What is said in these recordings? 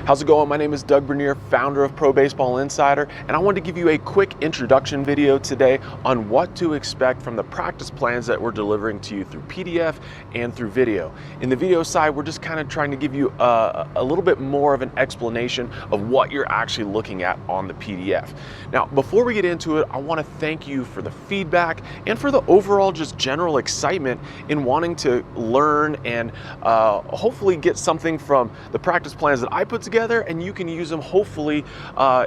How's it going? My name is Doug Bernier, founder of Pro Baseball Insider, and I wanted to give you a quick introduction video today on what to expect from the practice plans that we're delivering to you through PDF and through video. In the video side, we're just kind of trying to give you a little bit more of an explanation of what you're actually looking at on the PDF. Now, before we get into it, I want to thank you for the feedback and for the overall just general excitement in wanting to learn and hopefully get something from the practice plans that I put together, and you can use them hopefully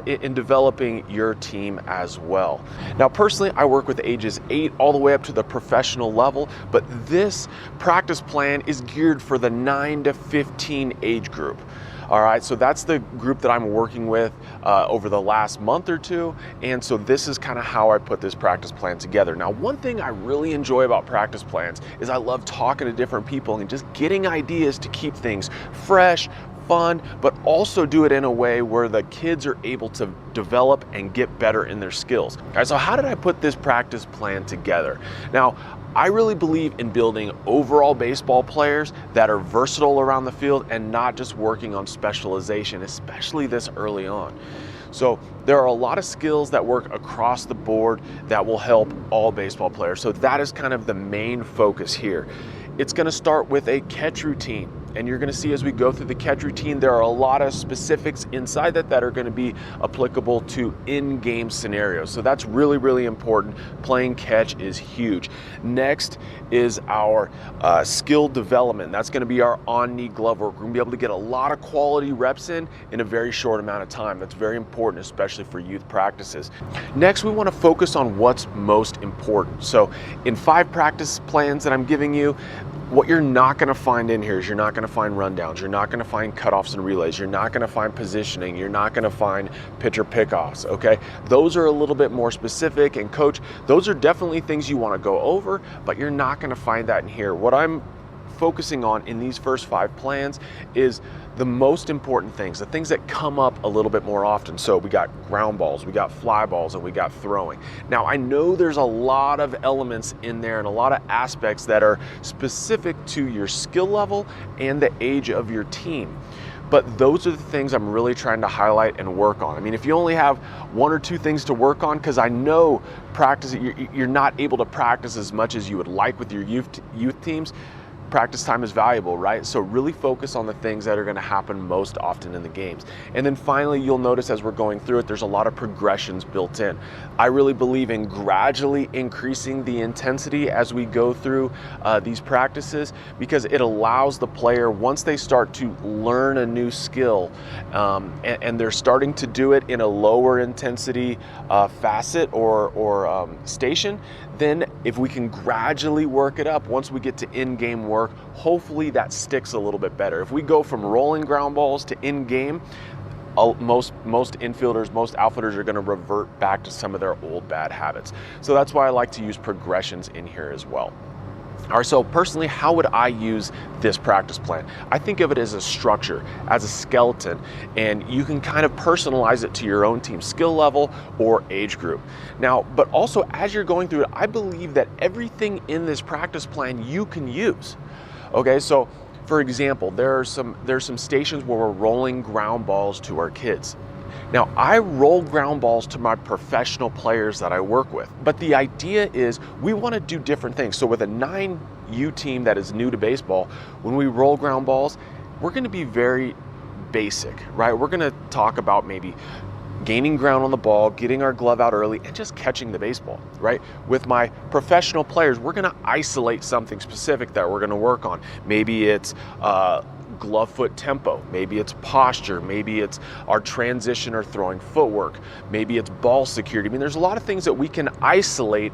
in developing your team as well. Now, personally, I work with ages 8 all the way up to the professional level, but this practice plan is geared for the 9 to 15 age group. All right, so that's the group that I'm working with over the last month or two, and so this is kind of how I put this practice plan together. Now, one thing I really enjoy about practice plans is I love talking to different people and just getting ideas to keep things fresh, fun, but also do it in a way where the kids are able to develop and get better in their skills. All right, so how did I put this practice plan together? Now, I really believe in building overall baseball players that are versatile around the field and not just working on specialization, especially this early on. So there are a lot of skills that work across the board that will help all baseball players. So that is kind of the main focus here. It's going to start with a catch routine. And you're going to see as we go through the catch routine, there are a lot of specifics inside that are going to be applicable to in-game scenarios. So that's really, really important. Playing catch is huge. Next is our skill development. That's going to be our on-knee glove work. We're going to be able to get a lot of quality reps in a very short amount of time. That's very important, especially for youth practices. Next, we want to focus on what's most important. So in 5 practice plans that I'm giving you, what you're not going to find in here is you're not going to find rundowns, you're not going to find cutoffs and relays, you're not going to find positioning, you're not going to find pitcher pickoffs, okay? Those are a little bit more specific, and coach, those are definitely things you want to go over, but you're not going to find that in here. What I'm focusing on in these first 5 plans is the most important things, the things that come up a little bit more often. So we got ground balls, we got fly balls, and we got throwing. Now, I know there's a lot of elements in there and a lot of aspects that are specific to your skill level and the age of your team. But those are the things I'm really trying to highlight and work on. I mean, if you only have 1 or 2 things to work on, because I know you're not able to practice as much as you would like with your youth teams, practice time is valuable, right? So really focus on the things that are going to happen most often in the games. And then finally, you'll notice as we're going through it, there's a lot of progressions built in. I really believe in gradually increasing the intensity as we go through these practices, because it allows the player, once they start to learn a new skill and they're starting to do it in a lower intensity facet or station, then if we can gradually work it up, once we get to in-game work, hopefully that sticks a little bit better. If we go from rolling ground balls to in-game, most infielders, most outfielders are going to revert back to some of their old bad habits. So that's why I like to use progressions in here as well. All right, so personally, how would I use this practice plan? I think of it as a structure, as a skeleton, and you can kind of personalize it to your own team skill level or age group. Now, but also as you're going through it, I believe that everything in this practice plan you can use. Okay, so for example, there's some stations where we're rolling ground balls to our kids. Now, I roll ground balls to my professional players that I work with, but the idea is we want to do different things. So with a 9U team that is new to baseball, when we roll ground balls, we're going to be very basic, right? We're going to talk about maybe gaining ground on the ball, getting our glove out early, and just catching the baseball, right? With my professional players, we're going to isolate something specific that we're going to work on. Maybe it's glove foot tempo, maybe it's posture, maybe it's our transition or throwing footwork, maybe it's ball security. I mean, there's a lot of things that we can isolate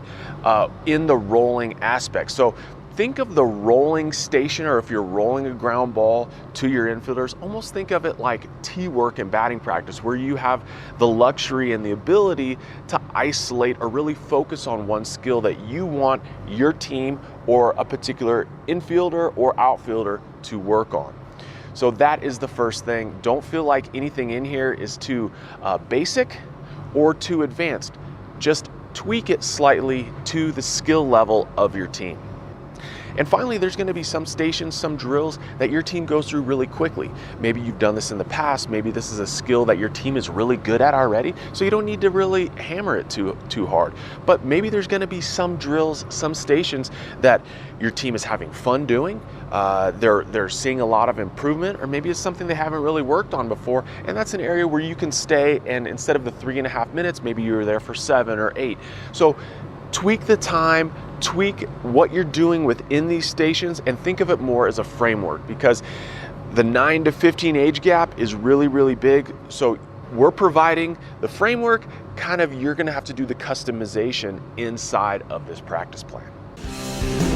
in the rolling aspect. So think of the rolling station, or if you're rolling a ground ball to your infielders, almost think of it like tee work and batting practice, where you have the luxury and the ability to isolate or really focus on one skill that you want your team or a particular infielder or outfielder to work on. So that is the first thing. Don't feel like anything in here is too basic or too advanced. Just tweak it slightly to the skill level of your team. And finally, there's going to be some stations, some drills that your team goes through really quickly. Maybe you've done this in the past. Maybe this is a skill that your team is really good at already, so you don't need to really hammer it too hard. But maybe there's going to be some drills, some stations that your team is having fun doing. They're seeing a lot of improvement, or maybe it's something they haven't really worked on before, and that's an area where you can stay, and instead of the 3.5 minutes, maybe you're there for 7 or 8. So tweak the time, tweak what you're doing within these stations, and think of it more as a framework, because the 9 to 15 age gap is really, really big. So we're providing the framework, kind of you're gonna have to do the customization inside of this practice plan.